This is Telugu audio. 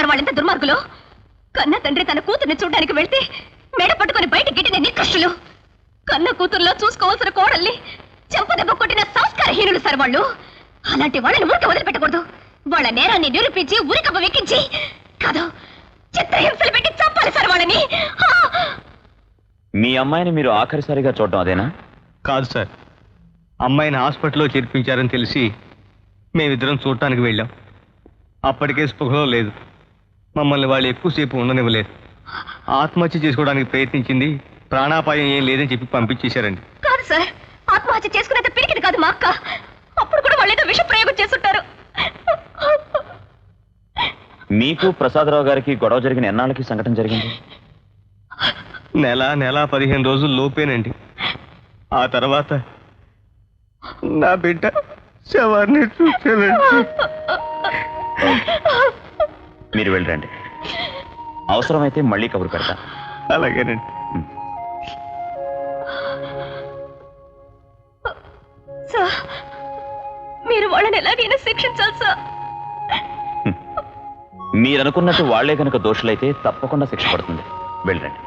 సార్ వాళ్ళెంత దుర్మార్గులు. కన్న తండ్రి తన కూతుర్ని చూడడానికి వెళ్తే మెడ పట్టుకుని బయట గిట్టిన నికృష్టులు. కన్న కూతుర్లో చూసుకోవాల్సిన కోడల్ని చెంపదెబ్బ కొట్టిన సంస్కారహీనులు సార్ వాళ్ళు. అలాంటి వాళ్ళని ఊరికి వదిలిపెట్టకూడదు. వాళ్ళ నేరాన్ని నిరూపించి ఊరికప్ప వెక్కించి కాదు చిత్రహింసలు పెట్టి చంపాలి సార్ వాళ్ళని. మీ అమ్మాయిని మీరు ఆఖరిసారిగా చూడడం అదేనా? కాదు సార్, అమ్మాయిని హాస్పిటల్లో చేర్పించారని తెలిసి మేమిద్దరం చూడటానికి వెళ్ళాం. అప్పటికే స్పృహలో లేదు. మమ్మల్ని వాళ్ళు ఎక్కువసేపు ఉండనివ్వలేదు. ఆత్మహత్య చేసుకోవడానికి ప్రయత్నించింది. ప్రాణాపాయం ఏం లేదని చెప్పి పంపించేశారండి. కాదు సార్, ఆత్మహత్య చేసుకునేంత పిరికిది కాదు మా అక్క. అప్పుడు కూడా వాళ్ళు ఏదో విష ప్రయోగం చేస్తుంటారు. మీకు ప్రసాదరావు గారికి గొడవ జరిగిన ఎన్నాళ్ళకి సంఘటన జరిగింది? నెల 15 రోజులు లోపేనండి. ఆ తర్వాత నా బిడ్డ శవాన్ని చూసానండి. మీరు వెళ్ళండి, అవసరమైతే మళ్ళీ కబురు పెడతా. అలాగేనండి. సార్, మీరు వాళ్ళని ఎలాగైనా శిక్షించాలి సార్. మీరనుకున్నట్టు వాళ్లే కనుక దోషులైతే తప్పకుండా శిక్ష పడుతుంది. వెళ్ళండి.